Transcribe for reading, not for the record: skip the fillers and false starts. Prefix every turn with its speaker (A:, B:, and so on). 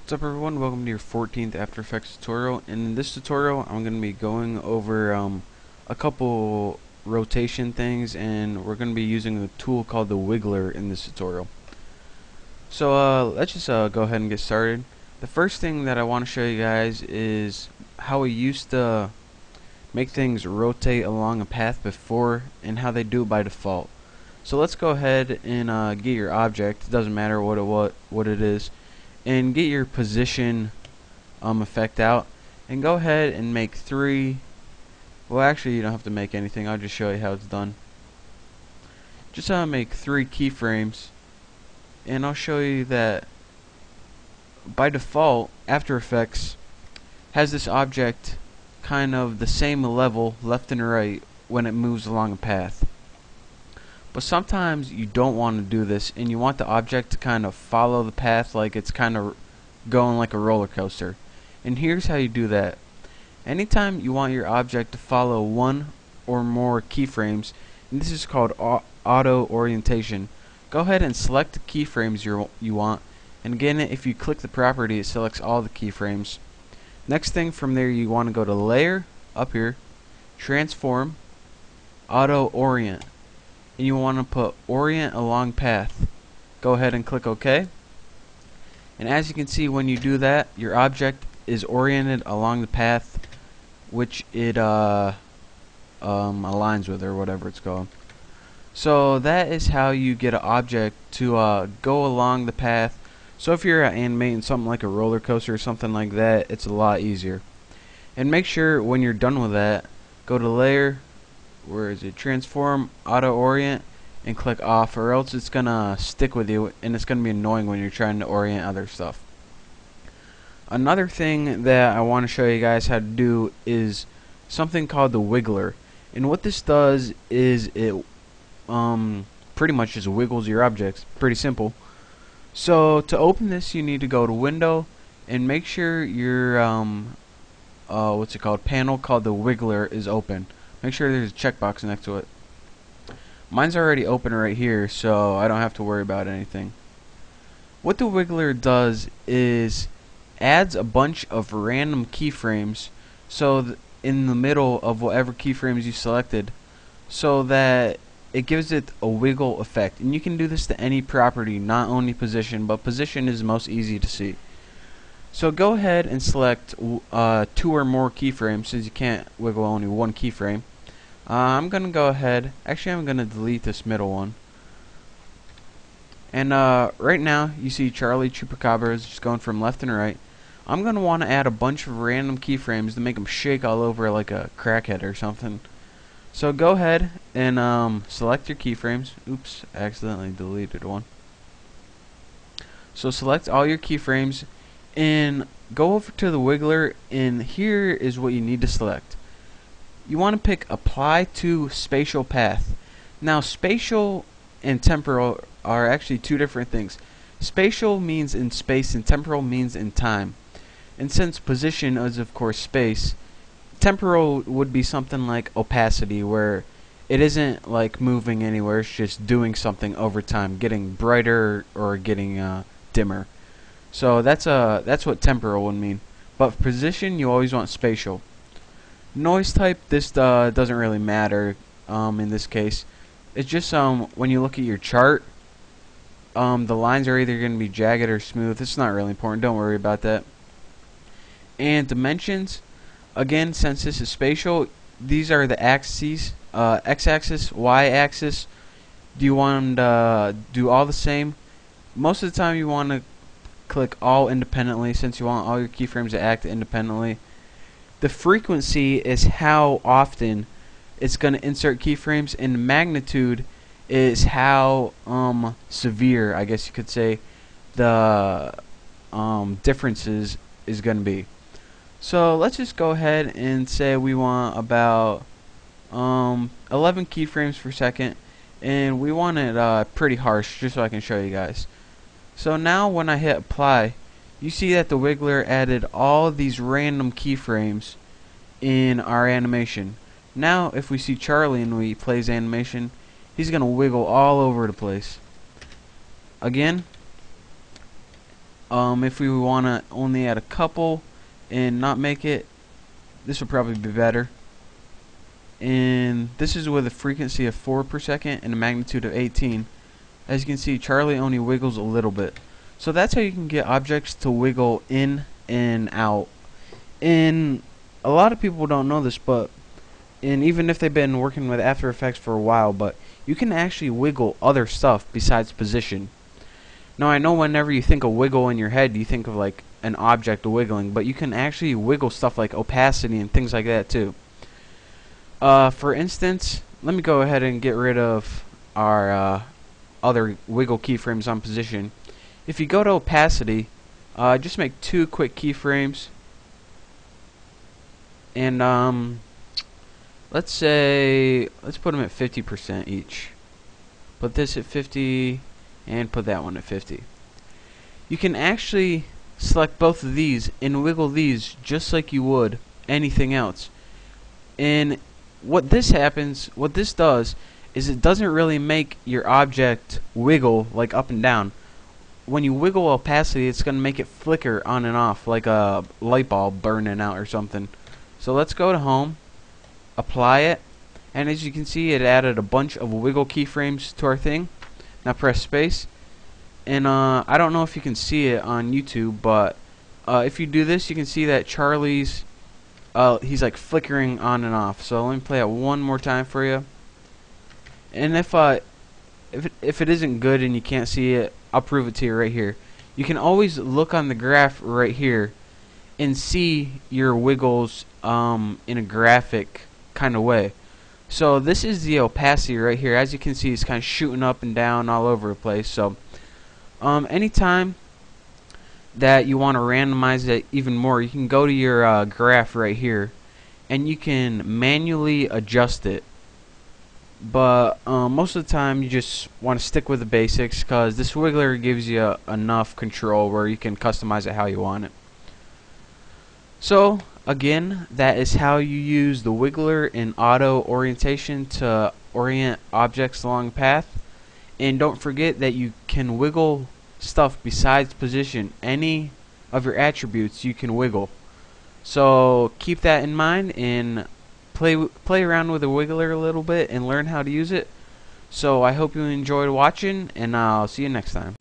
A: What's up everyone, welcome to your 14th After Effects tutorial. In this tutorial I'm going to be going over a couple rotation things, and we're going to be using a tool called the Wiggler in this tutorial. So let's just go ahead and get started. The first thing that I want to show you guys is how we used to make things rotate along a path before and how they do it by default. So let's go ahead and get your object. It doesn't matter what it is, and get your position effect out, and go ahead and make three. Well, actually you don't have to make anything, I'll just show you how it's done. Just make three keyframes, and I'll show you that by default After Effects has this object kind of the same level left and right when it moves along a path. But sometimes you don't want to do this, and you want the object to kind of follow the path like it's kind of going like a roller coaster. And here's how you do that. Anytime you want your object to follow one or more keyframes, and this is called auto orientation, go ahead and select the keyframes you want, and again, if you click the property, it selects all the keyframes. Next thing from there, you want to go to Layer, up here, Transform, Auto Orient, and you want to put Orient along path. Go ahead and click OK. And as you can see, when you do that, your object is oriented along the path which it aligns with, or whatever it's called. So that is how you get an object to go along the path. So if you're animating something like a roller coaster or something like that, it's a lot easier. And make sure when you're done with that, go to Layer, where is it, Transform, Auto Orient, and click Off, or else it's gonna stick with you and it's gonna be annoying when you're trying to orient other stuff. Another thing that I want to show you guys how to do is something called the Wiggler, and what this does is it pretty much just wiggles your objects. Pretty simple. So to open this, you need to go to Window and make sure your what's it called, panel called the Wiggler is open. Make sure there's a checkbox next to it. Mine's already open right here, so I don't have to worry about anything. What the Wiggler does is adds a bunch of random keyframes in the middle of whatever keyframes you selected, so that it gives it a wiggle effect. And you can do this to any property, not only position, but position is most easy to see. So go ahead and select 2 or more keyframes, since you can't wiggle only one keyframe. I'm gonna go ahead, actually I'm gonna delete this middle one. And right now you see Charlie Chupacabra is just going from left and right. I'm gonna want to add a bunch of random keyframes to make them shake all over like a crackhead or something. So go ahead and select your keyframes. Oops, I accidentally deleted one. So select all your keyframes and go over to the Wiggler, and here is what you need to select. You want to pick Apply to Spatial Path. Now spatial and temporal are actually two different things. Spatial means in space and temporal means in time. And since position is of course space, temporal would be something like opacity, where it isn't like moving anywhere, it's just doing something over time, getting brighter or getting dimmer. So that's what temporal would mean. But for position, you always want spatial. Noise type, this doesn't really matter in this case. It's just when you look at your chart, the lines are either going to be jagged or smooth. It's not really important, don't worry about that. And dimensions, again, since this is spatial, these are the axes, x-axis, y-axis. Do you want to do all the same? Most of the time you want to click all independently, since you want all your keyframes to act independently. The frequency is how often it's going to insert keyframes, and the magnitude is how severe, I guess you could say, the differences is going to be. So let's just go ahead and say we want about 11 keyframes per second, and we want it pretty harsh, just so I can show you guys. So now when I hit Apply, you see that the Wiggler added all of these random keyframes in our animation. Now if we see Charlie and we play his animation, he's gonna wiggle all over the place. Again, If we want to only add a couple and not make it, this would probably be better. And this is with a frequency of 4 per second and a magnitude of 18. As you can see, Charlie only wiggles a little bit. So that's how you can get objects to wiggle in and out. And a lot of people don't know this, but even if they've been working with After Effects for a while, but you can actually wiggle other stuff besides position. Now I know whenever you think of wiggle in your head, you think of like an object wiggling, but you can actually wiggle stuff like opacity and things like that too. For instance, let me go ahead and get rid of our other wiggle keyframes on position. If you go to opacity, just make 2 quick keyframes, and let's put them at 50% each. Put this at 50 and put that one at 50. You can actually select both of these and wiggle these just like you would anything else. And what this does is it doesn't really make your object wiggle like up and down. When you wiggle opacity, it's going to make it flicker on and off like a light bulb burning out or something. So let's go to home, apply it, and as you can see, it added a bunch of wiggle keyframes to our thing. Now press space, and I don't know if you can see it on YouTube, but if you do this, you can see that Charlie's he's like flickering on and off. So let me play it one more time for you. And if it isn't good and you can't see it, I'll prove it to you right here. You can always look on the graph right here and see your wiggles in a graphic kind of way. So this is the opacity right here. As you can see, it's kind of shooting up and down all over the place. So anytime that you want to randomize it even more, you can go to your graph right here and you can manually adjust it. But most of the time you just want to stick with the basics, because this wiggler gives you enough control where you can customize it how you want it. So again, that is how you use the wiggler in auto orientation to orient objects along a path. And don't forget that you can wiggle stuff besides position. Any of your attributes you can wiggle. So keep that in mind and play around with the wiggler a little bit and learn how to use it. So I hope you enjoyed watching, and I'll see you next time.